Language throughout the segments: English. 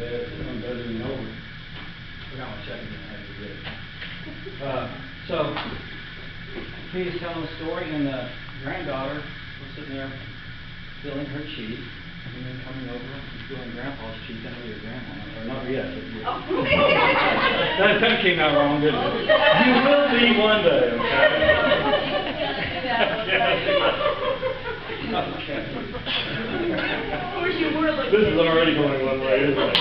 bed. This one doesn't even over. We're going to check it after we get it. So he was telling a story, and the granddaughter was sitting there feeling her cheek, and then coming over and feeling Grandpa's cheek. I know your grandma, or not yet. That came out wrong, didn't it? You will be one day, okay? Of course you were looking. This is already going one way, isn't it?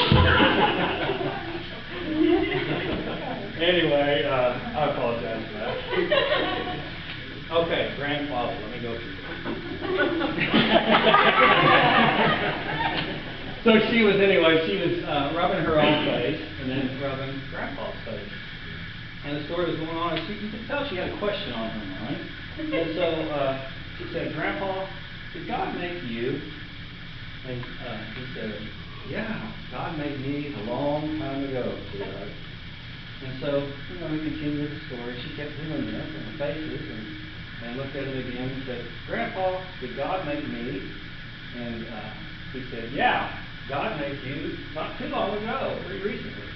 Anyway, I apologize for that. Okay, grandfather, let me go through this. So she was rubbing her own face and then rubbing Grandpa's face. And the story was going on, and you could tell she had a question on her mind. And so she said, Grandpa, did God make you? And he said, yeah, God made me a long time ago, sweetheart. And so, we continued the story. She kept doing this in the faces and looked at him again and said, Grandpa, did God make me? And he said, yeah, God made you not too long ago, pretty recently.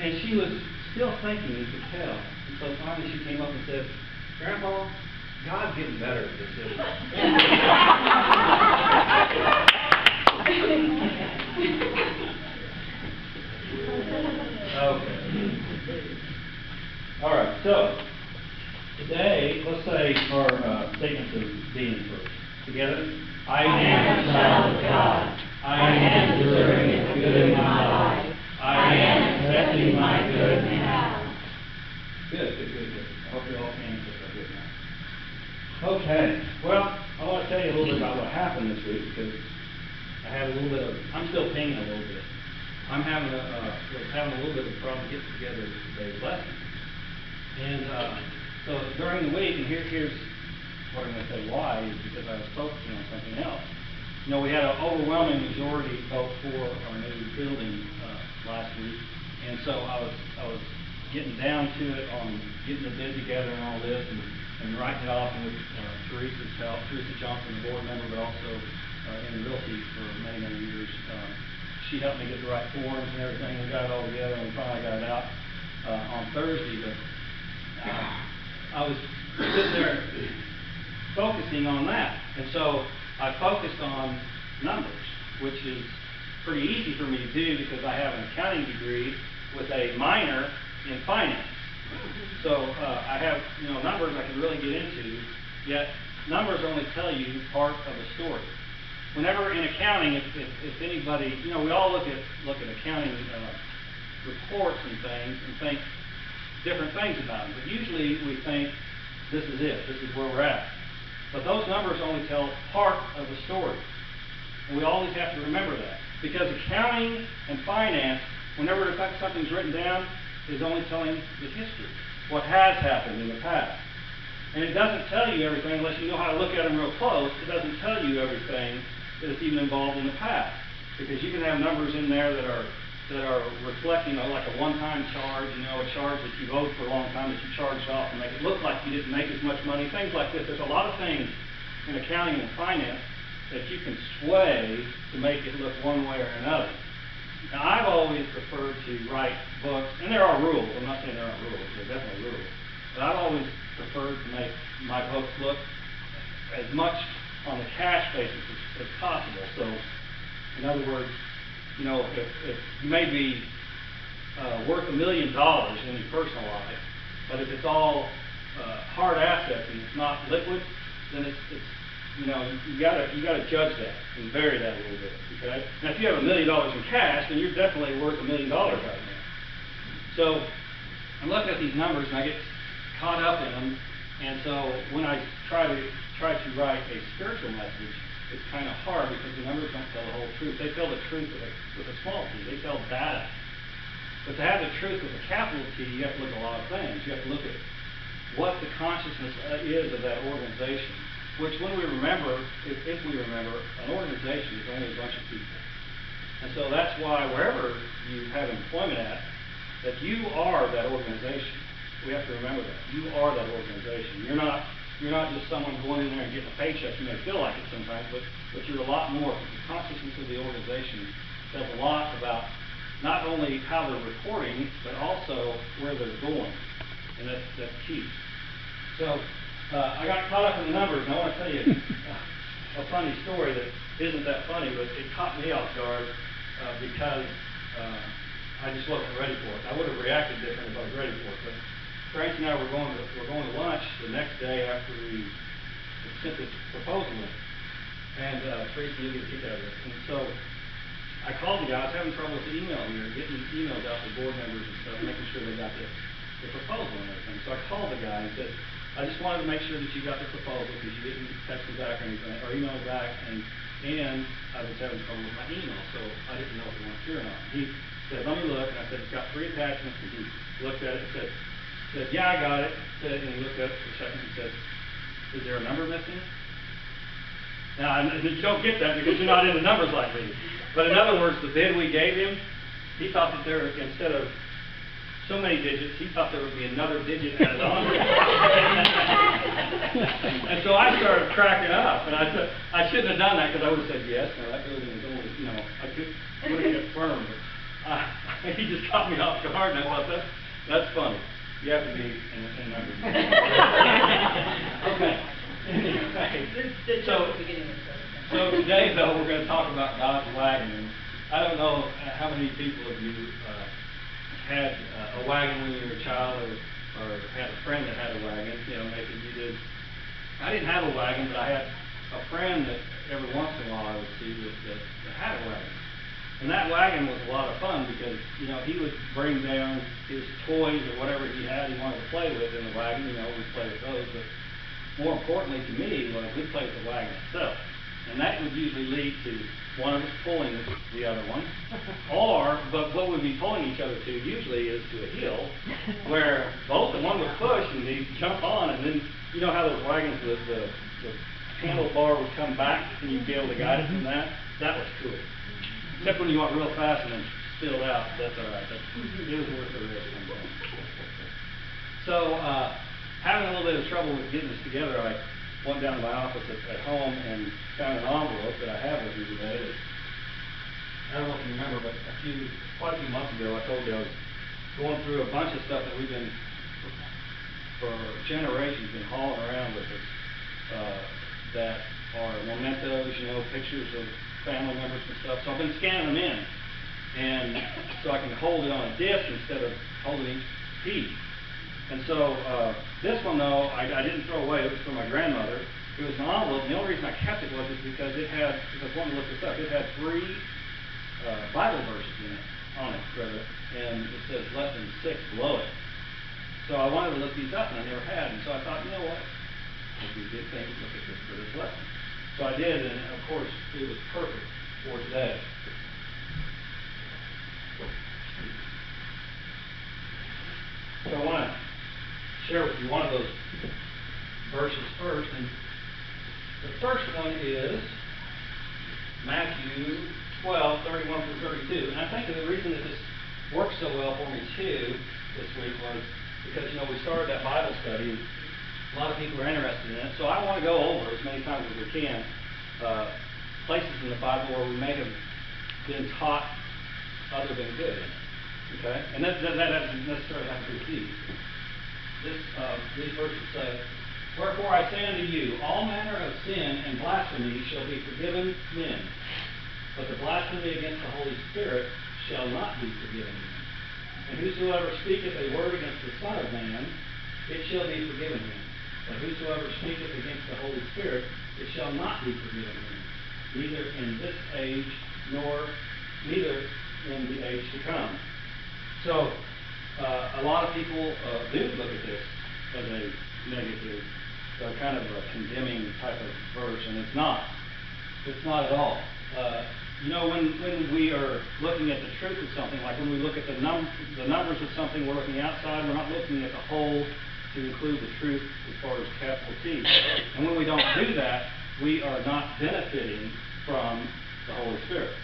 And she was still thinking, you could tell. And so finally she came up and said, Grandpa, God's getting better at this, isn't Okay. All right, so today, let's say our statements of being first. Together? I am a child of God. I am deserving of good in my life. I am accepting my good now. Good. I hope you all can accept our good now. Okay, well, I want to tell you a little bit about what happened this week because I'm still pinging a little bit. I'm having a little bit of a problem getting together today's lesson. And so during the week, and here's what I'm going to say why, is because I was focusing on something else. We had an overwhelming majority vote for our new building last week, and so I was getting down to it on getting the bid together and all this, and writing it off with Teresa's help, Teresa Johnson, the board member, but also in realty for many, many years. She helped me get the right forms and everything. We got it all together, and we finally got it out on Thursday. But I was sitting there focusing on that, and so I focused on numbers, which is pretty easy for me to do because I have an accounting degree with a minor in finance. So I have numbers I can really get into, yet numbers only tell you part of the story. Whenever in accounting, if anybody, we all look at accounting reports and things and think different things about them. But usually we think this is it, this is where we're at. But those numbers only tell part of the story. And we always have to remember that. Because accounting and finance, whenever something's written down, is only telling the history, what has happened in the past. And it doesn't tell you everything unless you know how to look at them real close. It doesn't tell you everything that's even involved in the past. Because you can have numbers in there that are reflecting like a one-time charge, a charge that you've owed for a long time that you charged off and make it look like you didn't make as much money, things like this. There's a lot of things in accounting and finance that you can sway to make it look one way or another. Now, I've always preferred to write books, and there are rules. I'm not saying there aren't rules. There are definitely rules. But I've always preferred to make my books look as much on the cash basis as possible. So, in other words, if you may be worth $1 million in your personal life, but if it's all hard assets and it's not liquid, then it's you gotta judge that and vary that a little bit. Okay. Now, if you have $1 million in cash, then you're definitely worth $1 million right now. So I'm looking at these numbers and I get caught up in them, and so when I try to write a spiritual message, it's kind of hard because the numbers don't tell the whole truth. They tell the truth with a small t. They tell data. But to have the truth with a capital T, you have to look at a lot of things. You have to look at what the consciousness is of that organization. Which, when we remember, if we remember, an organization is only a bunch of people. And so that's why wherever you have employment at, that you are that organization. We have to remember that. You are that organization. You're not just someone going in there and getting a paycheck. You may feel like it sometimes, but you're a lot more. The consciousness of the organization tells a lot about not only how they're reporting, but also where they're going. And that's key. So, I got caught up in the numbers, and I want to tell you a funny story that isn't that funny, but it caught me off guard because I just wasn't ready for it. I would have reacted different if I was ready for it. But Francie and I were going to lunch the next day after we sent this proposal in. And Tracy, you'll get a kick out of this. And so I called the guy. I was having trouble with the email here, getting emails out to board members and stuff, making sure they got the proposal and everything. So I called the guy and said, I just wanted to make sure that you got the proposal because you didn't text me back or anything, or email me back, and I was having trouble with my email, so I didn't know if it went through or not. He said, let me look, and I said, it's got 3 attachments, and he looked at it and said, yeah, I got it, and he looked at it for a second and said, is there a number missing? Now, you don't get that because you're not into numbers like me. But in other words, the bid we gave him, he thought that there, instead of so many digits, he thought there would be another digit added on. And so I started cracking up, and I said, I shouldn't have done that because I would have said yes. No, that building is only, I would have kept firm. But he just caught me off guard, and I thought that's funny. You have to be in numbers. Okay. Anyway, so today, though, we're going to talk about God's wagon. And I don't know how many people of you had a wagon when you were a child, or had a friend that had a wagon. Maybe you did. I didn't have a wagon, but I had a friend that every once in a while I would see that had a wagon. And that wagon was a lot of fun because, he would bring down his toys or whatever he had he wanted to play with in the wagon. We'd play with those. But more importantly to me was we'd play with the wagon itself. And that would usually lead to one of us pulling the other one. But what we'd be pulling each other to usually is to a hill where one would push and they'd jump on, and then you know how those wagons, the handlebar would come back and you'd be able to guide it from that? That was cool. Except when you went real fast and then spilled out, that's all right. It was worth the risk. So, having a little bit of trouble with getting this together, I went down to my office at home and found an envelope that I have with me today. I don't know if you remember, but quite a few months ago, I told you I was going through a bunch of stuff that we've been, for generations, been hauling around with us, that are mementos, pictures of family members and stuff. So I've been scanning them in, and so I can hold it on a disc instead of holding each piece. And so this one, though, I didn't throw away. It was for my grandmother. It was an envelope, and the only reason I kept it was because I wanted to look this up. It had 3 Bible verses on it, and it says less than 6 below it. So I wanted to look these up, and I never had. And so I thought, you know what? It would be a good thing to look at this for this lesson. So I did, and of course, it was perfect for today. So I want to share with you one of those verses first, and the first one is Matthew 12:31 through 32. And I think that the reason that this worked so well for me too this week was because we started that Bible study, and a lot of people are interested in it. So I want to go over as many times as we can places in the Bible where we may have been taught other than good in it. Okay, and that doesn't necessarily have to be these. These verses say, "Wherefore I say unto you, all manner of sin and blasphemy shall be forgiven men, but the blasphemy against the Holy Spirit shall not be forgiven men. And whosoever speaketh a word against the Son of Man, it shall be forgiven him. But whosoever speaketh against the Holy Spirit, it shall not be forgiven him, neither in this age, neither in the age to come." So, a lot of people do look at this as a negative, kind of a condemning type of verse, and it's not. It's not at all. When we are looking at the truth of something, like when we look at the numbers of something, we're looking outside, we're not looking at the whole to include the truth as far as capital T. And when we don't do that, we are not benefiting from the Holy Spirit.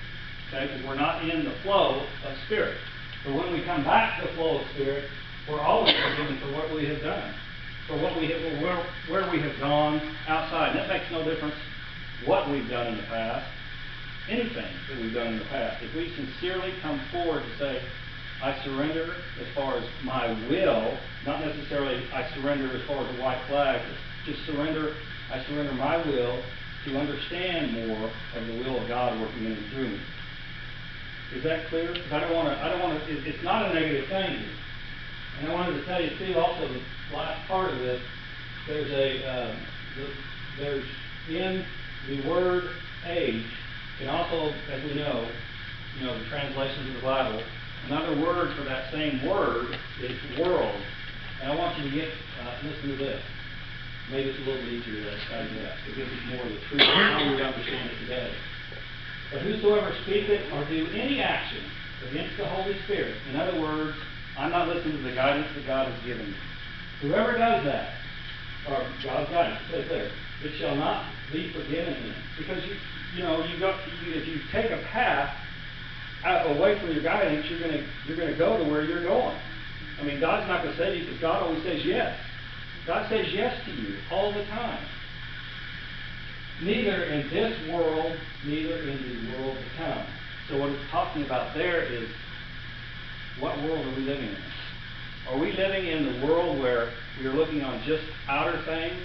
Okay? Because we're not in the flow of Spirit. But when we come back to the flow of Spirit, we're always forgiven for what we have done, for what we have, where we have gone outside. And that makes no difference what we've done in the past. anything that we've done in the past, if we sincerely come forward to say, I surrender as far as my will, not necessarily I surrender as far as a white flag, just surrender, I surrender my will to understand more of the will of God working in and through me. Is that clear? Because I don't want to, it's not a negative thing here. And I wanted to tell you too, also, the last part of this, there's in the word age, and also, as we know, the translations of the Bible, another word for that same word is world. And I want you to listen to this. Maybe it's a little bit easier to study that. It gives us more of the truth of how we understand it today. But whosoever speaketh or do any action against the Holy Spirit, in other words, I'm not listening to the guidance that God has given me. Whoever does that, or God's guidance, it says there, it shall not be forgiven him. Because if you take a path away from your guidance, you're going to go to where you're going. I mean, God's not going to say to you, because God always says yes. God says yes to you all the time. Neither in this world, neither in the world to come. So what it's talking about there is, what world are we living in? Are we living in the world where we are looking on just outer things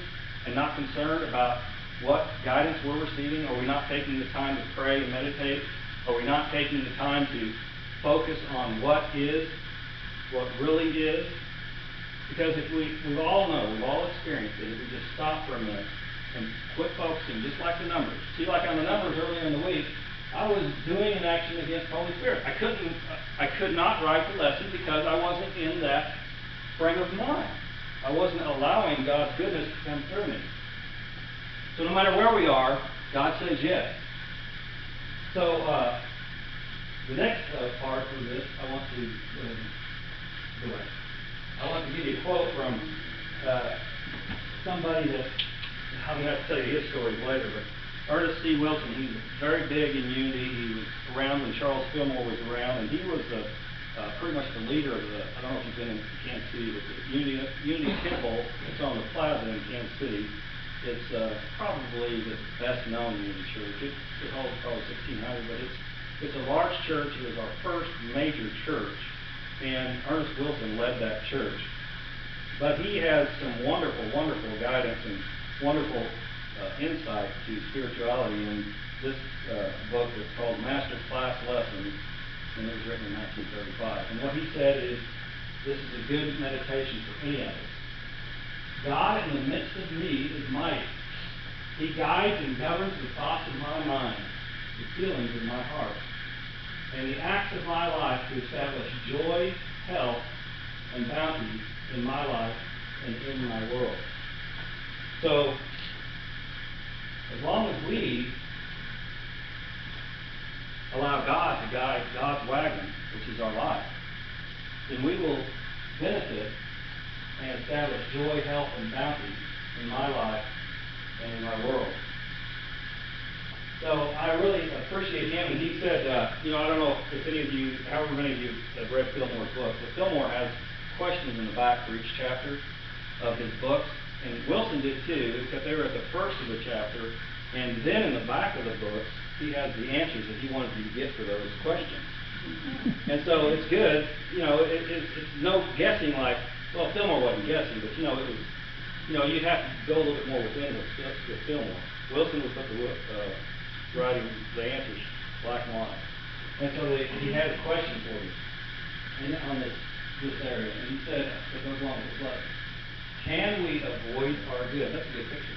and not concerned about what guidance we're receiving? Are we not taking the time to pray and meditate? Are we not taking the time to focus on what really is? Because if we all know, we've all experienced it, if we just stop for a minute and quit focusing, just like the numbers. See, like on the numbers earlier in the week, I was doing an action against the Holy Spirit. I could not write the lesson because I wasn't in that frame of mind. I wasn't allowing God's goodness to come through me. So no matter where we are, God says yes. So the next part of this, I want to give you a quote from somebody that I'm going to have to tell you his story later, but Ernest C. Wilson, he was very big in Unity. He was around when Charles Fillmore was around, and he was pretty much the leader of I don't know if you've been in Kansas City, but the Unity Temple, it's on the plaza in Kansas City. It's probably the best known Unity church. It holds probably 1,600, but it's a large church. It was our first major church, and Ernest Wilson led that church. But he has some wonderful, wonderful guidance and wonderful insight to spirituality in this book that's called Master Class Lessons, and it was written in 1935. And what he said is, this is a good meditation for any of us. God in the midst of me is mighty. He guides and governs the thoughts of my mind, the feelings of my heart, and the acts of my life to establish joy, health, and bounty in my life and in my world. So, as long as we allow God to guide God's wagon, which is our life, then we will benefit and establish joy, health, and bounty in my life and in my world. So I really appreciate him, and he said, I don't know if any of you, however many of you have read Fillmore's book, but Fillmore has questions in the back for each chapter of his books, and Wilson did too, except they were at the first of the chapter, and then in the back of the books, he has the answers that he wanted you to get for those questions. And so it's good, it's no guessing like, well, Fillmore wasn't guessing, but it was, you'd have to go a little bit more within with Fillmore. Wilson was writing the answers black and white. And so he had a question for you on this area, and he said, it goes along with this lesson. Can we avoid our good? That's a good picture.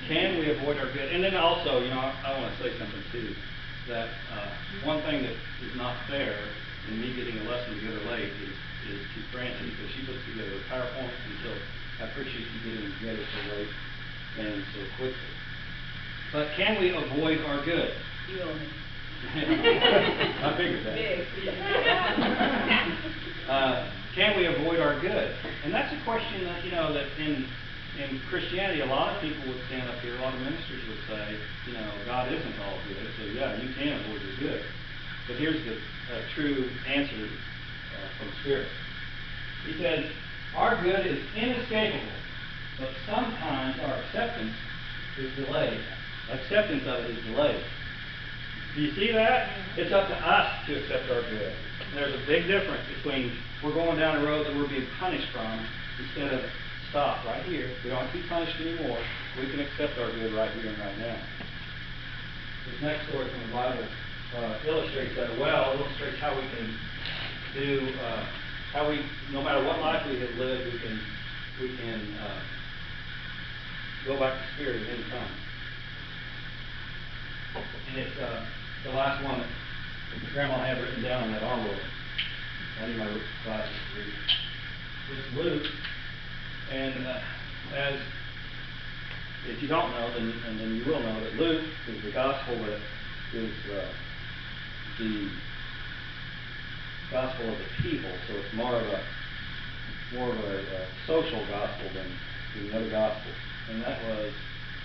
Can we avoid our good? And then also, I want to say something too, that one thing that is not fair in me getting a lesson together late is to Francie, because she puts together a PowerPoint, and so I appreciate you getting it together so late and so quickly. But can we avoid our good? You own it. I figured that. Big. Can we avoid our good? And that's a question that, that in Christianity, a lot of people would stand up here, a lot of ministers would say, God isn't all good, so yeah, you can avoid your good. But here's the true answer from Spirit. He says, our good is inescapable, but sometimes our acceptance is delayed. Acceptance of it is delayed. Do you see that? It's up to us to accept our good. And there's a big difference between we're going down a road that we're being punished from instead of stop right here. We don't have to be punished anymore. We can accept our good right here and right now. This next story from the Bible illustrates that well. Illustrates how we can do, how we, no matter what life we have lived, we can go back to spirit at any time. And it's the last one that Grandma had written down on that envelope. I need my glasses to read. It's Luke, and as if you don't know, then you will know that Luke is the gospel that is the gospel of the people. So it's more of a social gospel than the other gospels, and that was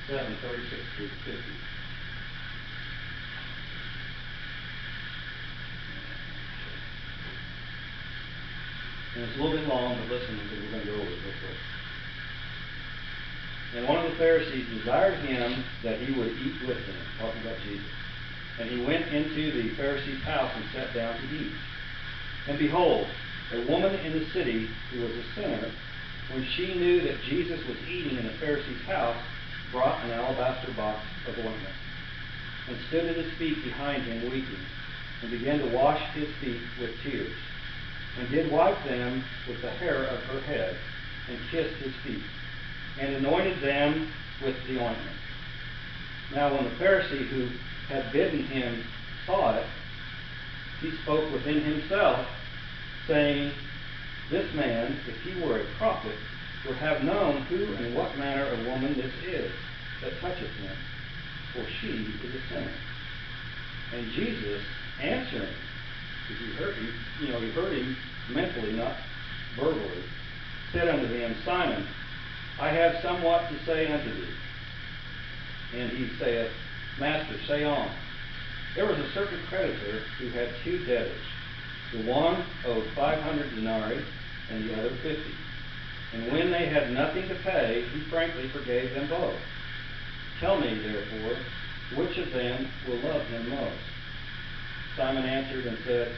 7:36 through 50. And it's a little bit long, but listen, because we're going to go over it real quick. And one of the Pharisees desired him that he would eat with him, talking about Jesus. And he went into the Pharisee's house and sat down to eat. And behold, a woman in the city who was a sinner, when she knew that Jesus was eating in the Pharisee's house, brought an alabaster box of ointment, and stood at his feet behind him weeping, and began to wash his feet with tears, and did wipe them with the hair of her head, and kissed his feet, and anointed them with the ointment. Now when the Pharisee who had bidden him saw it, he spoke within himself, saying, This man, if he were a prophet, would have known who and what manner of woman this is that toucheth him, for she is a sinner. And Jesus, answering, because he heard him mentally, not verbally, said unto him, Simon, I have somewhat to say unto thee. And he saith, Master, say on. There was a certain creditor who had 2 debtors. The one owed 500 denarii, and the other 50. And when they had nothing to pay, he frankly forgave them both. Tell me, therefore, which of them will love him most? Simon answered and said,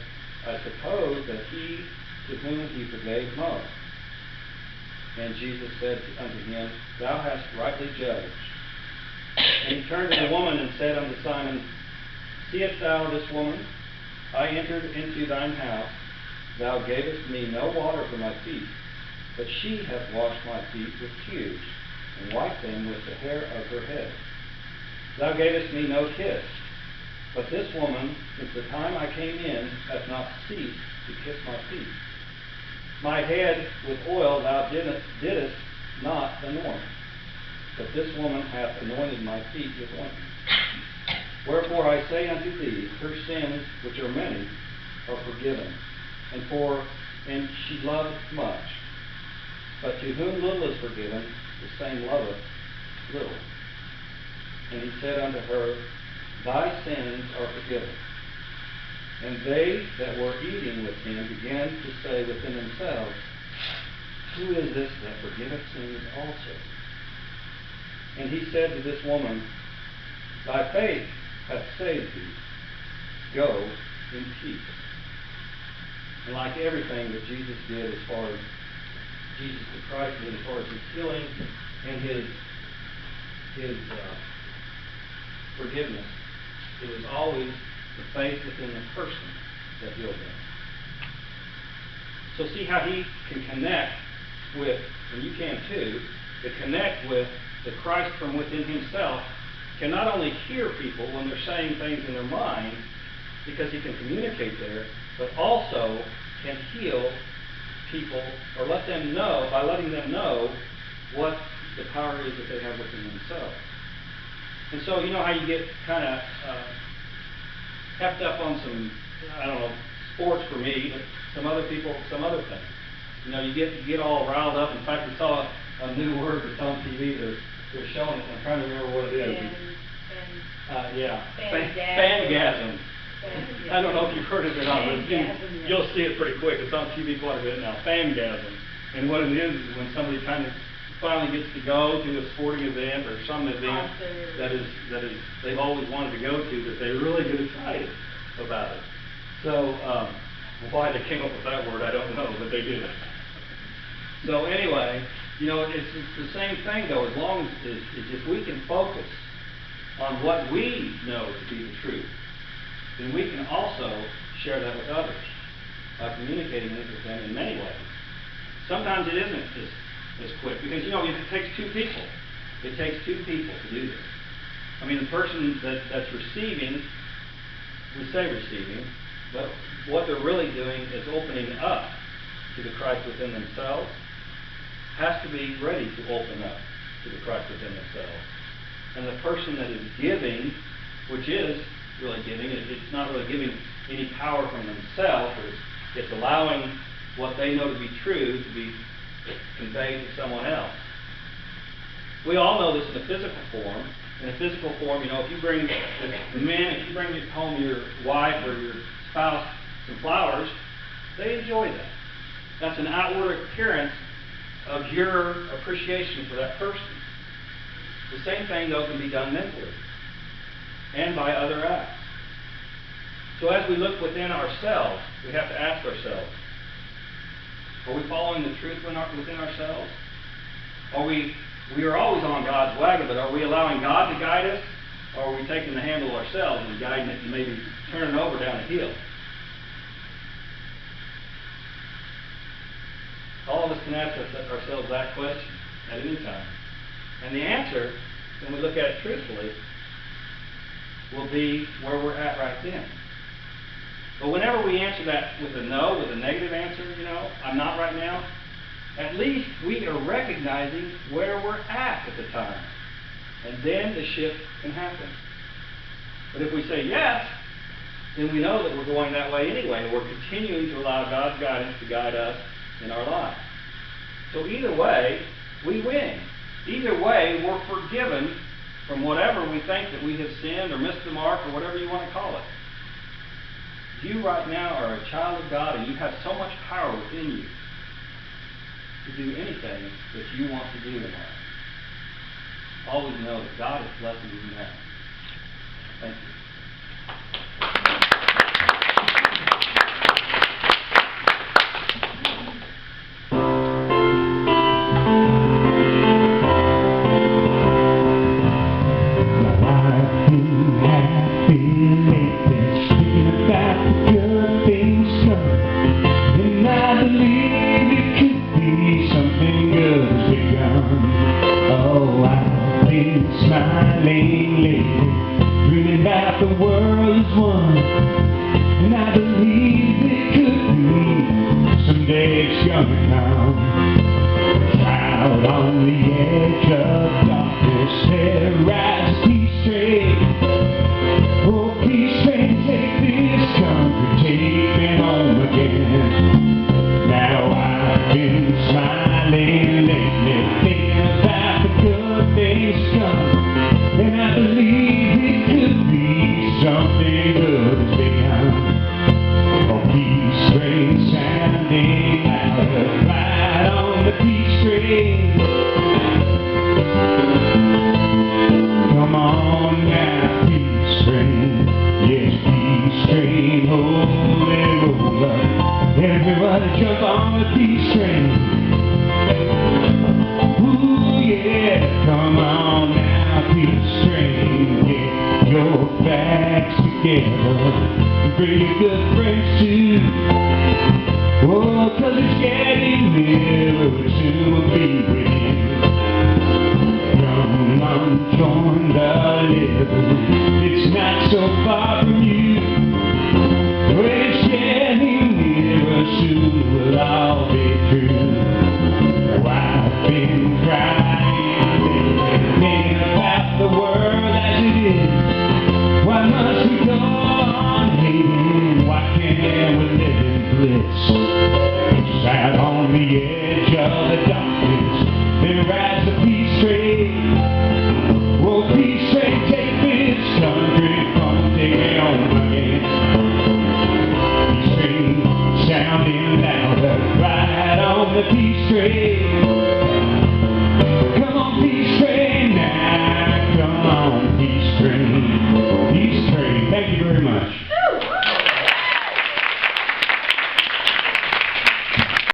I suppose that he to whom he forgave most. And Jesus said unto him, Thou hast rightly judged. And he turned to the woman and said unto Simon, Seest thou this woman? I entered into thine house. Thou gavest me no water for my feet, but she hath washed my feet with tears, and wiped them with the hair of her head. Thou gavest me no kiss, but this woman, since the time I came in, hath not ceased to kiss my feet. My head with oil thou didst not anoint, but this woman hath anointed my feet with ointment. Wherefore I say unto thee, her sins, which are many, are forgiven, and she loved much. But to whom little is forgiven, the same loveth little. And he said unto her, Thy sins are forgiven. And they that were eating with him began to say within themselves, Who is this that forgiveth sins also? And he said to this woman, Thy faith hath saved thee. Go in peace. And like everything that Jesus did as far as Jesus the Christ did, as far as his healing and his forgiveness, it was always the faith within the person that healed them. So see how he can connect with, and you can too, to connect with the Christ from within himself, can not only hear people when they're saying things in their mind, because he can communicate there, but also can heal people, or let them know, by letting them know what the power is that they have within themselves. And so you know how you get kind of hepped up on some, I don't know, sports for me, but some other people, some other things. You know, you get all riled up. In fact, we saw a new word that's on TV. They're showing it. I'm trying to remember what it is. Fangasm. I don't know if you've heard of it or not, but you'll see it pretty quick. It's on TV quite a bit now. Fangasm. And what it is when somebody kind of finally gets to go to a sporting event or some event that is they've always wanted to go to, that they really get excited about it. So why they came up with that word, I don't know, but they did. So anyway, you know, it's the same thing though. As long as if we can focus on what we know to be the truth, then we can also share that with others by communicating it with them in many ways. Sometimes it isn't as quick because, you know, it takes two people. It takes two people to do this. I mean, the person that's receiving, we say receiving, but what they're really doing is opening up to the Christ within themselves, has to be ready to open up to the Christ within themselves. And the person that is giving, which is really giving, it's not really giving any power from themselves, but it's allowing what they know to be true to be conveyed to someone else. We all know this in a physical form. In a physical form, you know, if you bring home your wife or your spouse some flowers, they enjoy that. That's an outward appearance of your appreciation for that person. The same thing, though, can be done mentally and by other acts. So as we look within ourselves, we have to ask ourselves, are we following the truth within ourselves? We are always on God's wagon, but are we allowing God to guide us? Or are we taking the handle ourselves and guiding it and maybe turning it over down a hill? All of us can ask ourselves that question at any time. And the answer, when we look at it truthfully, will be where we're at right then. But whenever we answer that with a no, with a negative answer, you know, I'm not right now, at least we are recognizing where we're at the time. And then the shift can happen. But if we say yes, then we know that we're going that way anyway. We're continuing to allow God's guidance to guide us in our life. So either way, we win. Either way, we're forgiven from whatever we think that we have sinned or missed the mark or whatever you want to call it. You right now are a child of God and you have so much power within you to do anything that you want to do in life. Always know that God is blessing you now. Thank you. The world is one, and I believe it could be. Someday it's coming now. Out on the edge of darkness, there rises peace train. Oh, peace train, take this country, take me home again. Now I've been smiling lately, thinking about the good days come, and I believe it could be. Something good has begun. Oh, peace train sounding louder, right on the peace train. Come on now, peace train. Yes, peace train, holy roller. Everybody jump on the peace train. Ooh, yeah, come on now, peace train. Get your bags together, bring your good friends too. Oh, 'cause it's getting nearer, soon we'll be with you. Come on, join the little, it's not so far from you.